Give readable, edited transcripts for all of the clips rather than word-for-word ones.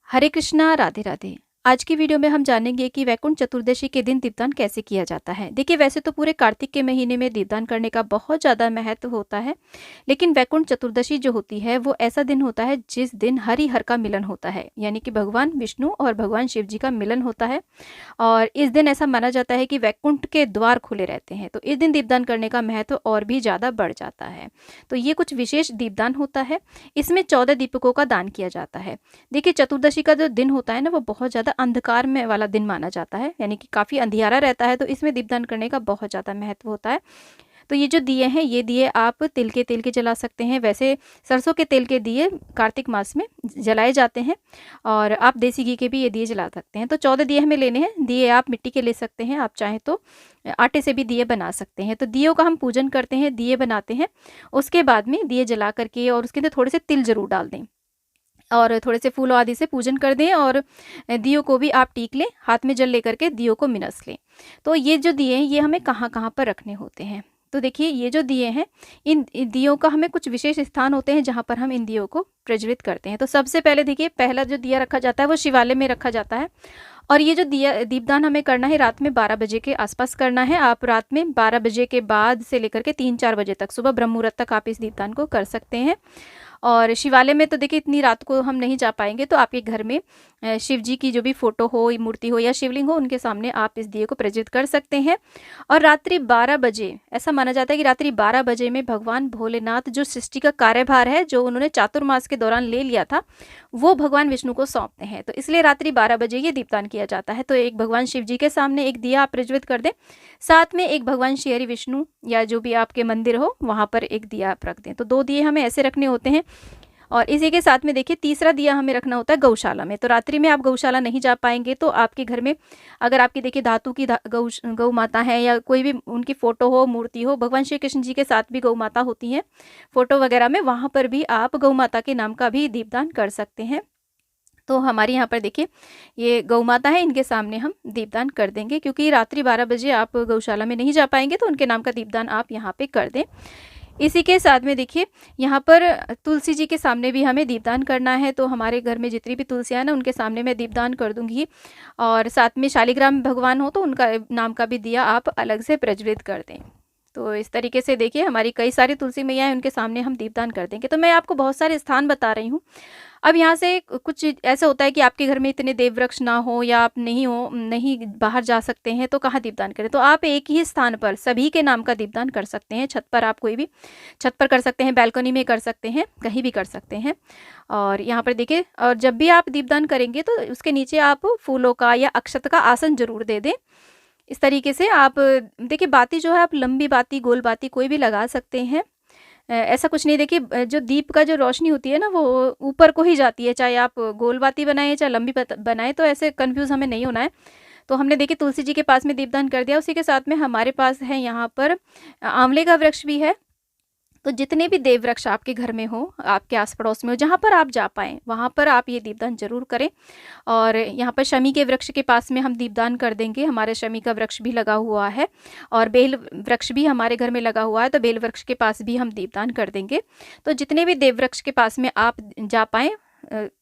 हरे कृष्णा, राधे राधे। आज की वीडियो में हम जानेंगे कि वैकुंठ चतुर्दशी के दिन दीपदान कैसे किया जाता है। देखिए, वैसे तो पूरे कार्तिक के महीने में दीपदान करने का बहुत ज़्यादा महत्व होता है, लेकिन वैकुंठ चतुर्दशी जो होती है वो ऐसा दिन होता है जिस दिन हरि हर का मिलन होता है, यानी कि भगवान विष्णु और भगवान शिव जी का मिलन होता है। और इस दिन ऐसा माना जाता है कि वैकुंठ के द्वार खुले रहते हैं, तो इस दिन दीपदान करने का महत्व और भी ज़्यादा बढ़ जाता है। तो ये कुछ विशेष दीपदान होता है। इसमें 14 दीपकों का दान किया जाता है। देखिए, चतुर्दशी का जो दिन होता है ना, वो बहुत ज़्यादा अंधकार में वाला दिन माना जाता है, यानी कि काफ़ी अंधियारा रहता है, तो इसमें दीपदान करने का बहुत ज़्यादा महत्व होता है। तो ये जो दिए हैं, ये दिए आप तिल के तेल के जला सकते हैं। वैसे सरसों के तेल के दिए कार्तिक मास में जलाए जाते हैं, और आप देसी घी के भी ये दिए जला सकते हैं। तो 14 दिए हमें लेने हैं। दिए आप मिट्टी के ले सकते हैं, आप चाहें तो आटे से भी दिए बना सकते हैं। तो दियों का हम पूजन करते हैं, दिए बनाते हैं। उसके बाद में दिए जला करके और उसके अंदर थोड़े से तिल जरूर डाल दें और थोड़े से फूलों आदि से पूजन कर दें, और दियों को भी आप टीक लें, हाथ में जल लेकर के दियों को मिनस लें। तो ये जो दिए हैं, ये हमें कहाँ कहाँ पर रखने होते हैं। तो देखिए, ये जो दिए हैं, इन दियों का हमें कुछ विशेष स्थान होते हैं जहाँ पर हम इन दियों को प्रज्वलित करते हैं। तो सबसे पहले देखिए, पहला जो दिया रखा जाता है वो शिवालय में रखा जाता है। और ये जो दिया दीपदान हमें करना है, रात में 12 बजे के आसपास करना है। आप रात में 12 बजे के बाद से लेकर के 3-4 बजे तक, सुबह ब्रह्म मुहूर्त तक आप इस दीपदान को कर सकते हैं। और शिवालय में तो देखिए, इतनी रात को हम नहीं जा पाएंगे, तो आपके घर में शिव जी की जो भी फोटो हो, मूर्ति हो या शिवलिंग हो, उनके सामने आप इस दिए को प्रज्वलित कर सकते हैं। और रात्रि 12 बजे, ऐसा माना जाता है कि रात्रि 12 बजे में भगवान भोलेनाथ जो सृष्टि का कार्यभार है, जो उन्होंने चातुर्मास के दौरान ले लिया था, वो भगवान विष्णु को सौंपते हैं। तो इसलिए रात्रि 12 बजे ये दीपदान किया जाता है। तो एक भगवान शिव जी के सामने एक दिया आप प्रज्वलित कर दें, साथ में एक भगवान श्री हरि विष्णु या जो भी आपके मंदिर हो वहां पर एक दिया आप रख दें। तो 2 दिए हमें ऐसे रखने होते हैं। और इसी के साथ में देखिए, तीसरा दिया हमें रखना होता है गौशाला में। तो रात्रि में आप गौशाला नहीं जा पाएंगे, तो आपके घर में अगर आपकी देखिए धातु की गौ माता है, या कोई भी उनकी फोटो हो, मूर्ति हो, भगवान श्री कृष्ण जी के साथ भी गौ माता होती हैं फोटो वगैरह में, वहां पर भी आप गौ माता के नाम का भी दीपदान कर सकते हैं। तो हमारे यहाँ पर देखिए, ये गौ माता है, इनके सामने हम दीपदान कर देंगे, क्योंकि रात्रि 12 बजे आप गौशाला में नहीं जा पाएंगे, तो उनके नाम का दीपदान आप यहाँ पे कर दें। इसी के साथ में देखिए, यहाँ पर तुलसी जी के सामने भी हमें दीपदान करना है। तो हमारे घर में जितनी भी तुलसियाँ ना, उनके सामने मैं दीपदान कर दूंगी। और साथ में शालिग्राम भगवान हो तो उनका नाम का भी दिया आप अलग से प्रज्वलित कर दें। तो इस तरीके से देखिए, हमारी कई सारी तुलसी मैया हैं, उनके सामने हम दीपदान कर देंगे। तो मैं आपको बहुत सारे स्थान बता रही हूँ। अब यहाँ से कुछ ऐसा होता है कि आपके घर में इतने देव वृक्ष ना हो, या आप नहीं बाहर जा सकते हैं, तो कहाँ दीपदान करें। तो आप एक ही स्थान पर सभी के नाम का दीपदान कर सकते हैं। छत पर, आप कोई भी छत पर कर सकते हैं, बालकनी में कर सकते हैं, कहीं भी कर सकते हैं। और यहाँ पर देखिए, और जब भी आप दीपदान करेंगे तो उसके नीचे आप फूलों का या अक्षत का आसन जरूर दे दें। इस तरीके से आप देखिए, बाती जो है, आप लंबी बाती, गोल बाती कोई भी लगा सकते हैं। ऐसा कुछ नहीं। देखिए, जो दीप का जो रोशनी होती है ना, वो ऊपर को ही जाती है, चाहे आप गोल बाती बनाएं चाहे लंबी बनाएं। तो ऐसे कंफ्यूज हमें नहीं होना है। तो हमने देखिए, तुलसी जी के पास में दीपदान कर दिया। उसी के साथ में हमारे पास है यहाँ पर आंवले का वृक्ष भी है। तो जितने भी देव वृक्ष आपके घर में हो, आपके आस पड़ोस में हो, जहाँ पर आप जा पाएँ वहाँ पर आप ये दीपदान जरूर करें। और यहाँ पर शमी के वृक्ष के पास में हम दीपदान कर देंगे। हमारे शमी का वृक्ष भी लगा हुआ है, और बेल वृक्ष भी हमारे घर में लगा हुआ है, तो बेल वृक्ष के पास भी हम दीपदान कर देंगे। तो जितने भी देव वृक्ष के पास में आप जा पाएँ,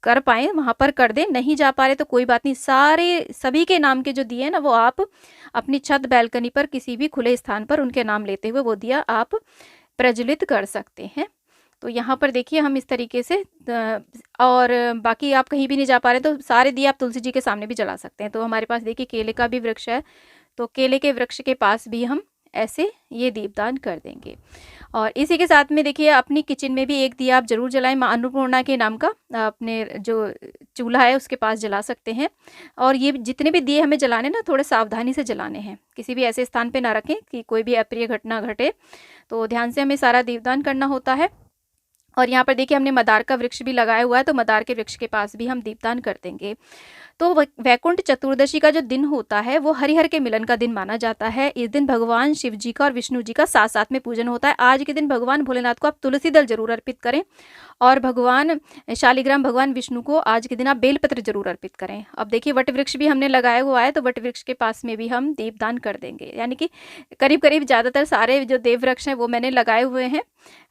कर पाएँ, वहाँ पर कर दें। नहीं जा पा रहे तो कोई बात नहीं, सारे सभी के नाम के जो दिए ना, वो आप अपनी छत, बालकनी पर, किसी भी खुले स्थान पर उनके नाम लेते हुए वो दिया आप प्रज्वलित कर सकते हैं। तो यहाँ पर देखिए, हम इस तरीके से और बाकी आप कहीं भी नहीं जा पा रहे तो सारे दिए आप तुलसी जी के सामने भी जला सकते हैं। तो हमारे पास देखिए, केले का भी वृक्ष है, तो केले के वृक्ष के पास भी हम ऐसे ये दीपदान कर देंगे। और इसी के साथ में देखिए, अपनी किचन में भी एक दिया आप जरूर जलाएं, माँ अन्नपूर्णा के नाम का। अपने जो चूल्हा है उसके पास जला सकते हैं। और ये जितने भी दिए हमें जलाने ना, थोड़े सावधानी से जलाने हैं, किसी भी ऐसे स्थान पे ना रखें कि कोई भी अप्रिय घटना घटे। तो ध्यान से हमें सारा दीपदान करना होता है। और यहाँ पर देखिए, हमने मदार का वृक्ष भी लगाया हुआ है, तो मदार के वृक्ष के पास भी हम दीपदान कर देंगे। तो वैकुंठ चतुर्दशी का जो दिन होता है, वो हरिहर के मिलन का दिन माना जाता है। इस दिन भगवान शिव जी का और विष्णु जी का साथ साथ में पूजन होता है। आज के दिन भगवान भोलेनाथ को आप तुलसी दल जरूर अर्पित करें, और भगवान शालिग्राम भगवान विष्णु को आज के दिन आप बेलपत्र जरूर अर्पित करें। अब देखिए, वट वृक्ष भी हमने लगाया हुआ है, तो वट वृक्ष के पास में भी हम दीपदान कर देंगे। यानी कि करीब करीब ज़्यादातर सारे जो देव वृक्ष हैं वो मैंने लगाए हुए हैं।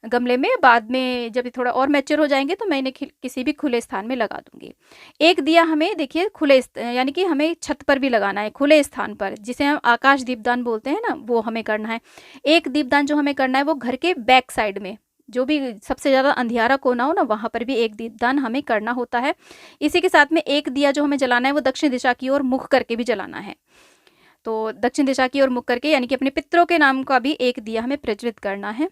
गमले में। बाद में जब ये थोड़ा और मैच्योर हो जाएंगे तो मैं इन्हें किसी भी खुले स्थान में लगा दूंगी। एक दिया हमें देखिए यानी कि हमें छत पर भी लगाना है, खुले स्थान पर, जिसे हम आकाश दीपदान बोलते हैं ना, वो हमें करना है। एक दीपदान जो हमें करना है वो घर के बैक साइड में, जो भी सबसे ज़्यादा अंधियारा कोना हो ना, वहाँ पर भी एक दीपदान हमें करना होता है। इसी के साथ में एक दिया जो हमें जलाना है वो दक्षिण दिशा की ओर मुख करके भी जलाना है। तो दक्षिण दिशा की ओर मुख करके, यानी कि अपने पितरों के नाम का भी एक दिया हमें प्रज्वलित करना है।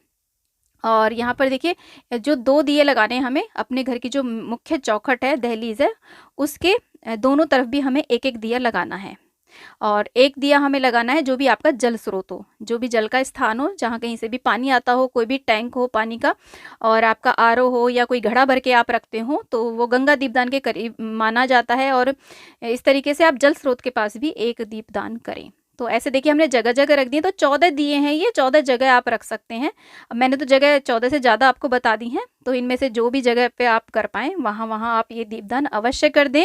और यहाँ पर देखिए जो 2 दिए लगाने हैं हमें, अपने घर की जो मुख्य चौखट है, दहलीज है, उसके दोनों तरफ भी हमें एक एक दिया लगाना है। और एक दिया हमें लगाना है जो भी आपका जल स्रोत हो, जो भी जल का स्थान हो, जहाँ कहीं से भी पानी आता हो, कोई भी टैंक हो पानी का, और आपका आरओ हो या कोई घड़ा भर के आप रखते हो, तो वो गंगा दीपदान के करीब माना जाता है। और इस तरीके से आप जल स्रोत के पास भी एक दीपदान करें। तो ऐसे देखिए हमने जगह जगह रख दिए, तो 14 दिए हैं ये, 14 जगह आप रख सकते हैं। अब मैंने तो जगह 14 से ज़्यादा आपको बता दी हैं, तो इनमें से जो भी जगह पे आप कर पाएँ वहाँ वहाँ आप ये दीपदान अवश्य कर दें।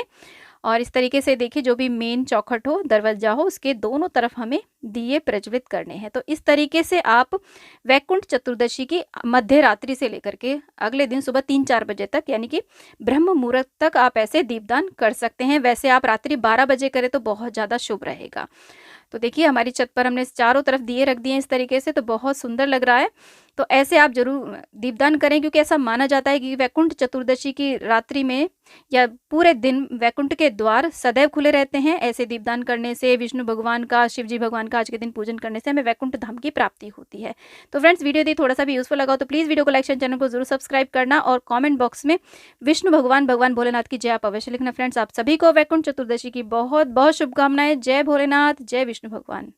और इस तरीके से देखिए जो भी मेन चौखट हो, दरवाजा हो, उसके दोनों तरफ हमें दिए प्रज्वलित करने हैं। तो इस तरीके से आप वैकुंठ चतुर्दशी की मध्य रात्रि से लेकर के अगले दिन सुबह 3-4 बजे तक, यानी कि ब्रह्म मुहूर्त तक आप ऐसे दीपदान कर सकते हैं। वैसे आप रात्रि 12 बजे करें तो बहुत ज़्यादा शुभ रहेगा। तो देखिए हमारी छत पर हमने चारों तरफ दिए रख दिए इस तरीके से, तो बहुत सुंदर लग रहा है। तो ऐसे आप जरूर दीपदान करें, क्योंकि ऐसा माना जाता है कि वैकुंठ चतुर्दशी की रात्रि में या पूरे दिन वैकुंठ के द्वार सदैव खुले रहते हैं। ऐसे दीपदान करने से विष्णु भगवान का, शिव जी भगवान का आज के दिन पूजन करने से हमें वैकुंठ धाम की प्राप्ति होती है। तो फ्रेंड्स, वीडियो यदि थोड़ा सा भी यूजफुल लगा तो प्लीज़ वीडियो को लाइक शेयर, चैनल को जरूर सब्सक्राइब करना, और कॉमेंट बॉक्स में विष्णु भगवान, भगवान भोलेनाथ की जय आप अवश्य लिखना। फ्रेंड्स, आप सभी को वैकुंठ चतुर्दशी की बहुत बहुत शुभकामनाएं। जय भोलेनाथ, जय विष्णु भगवान।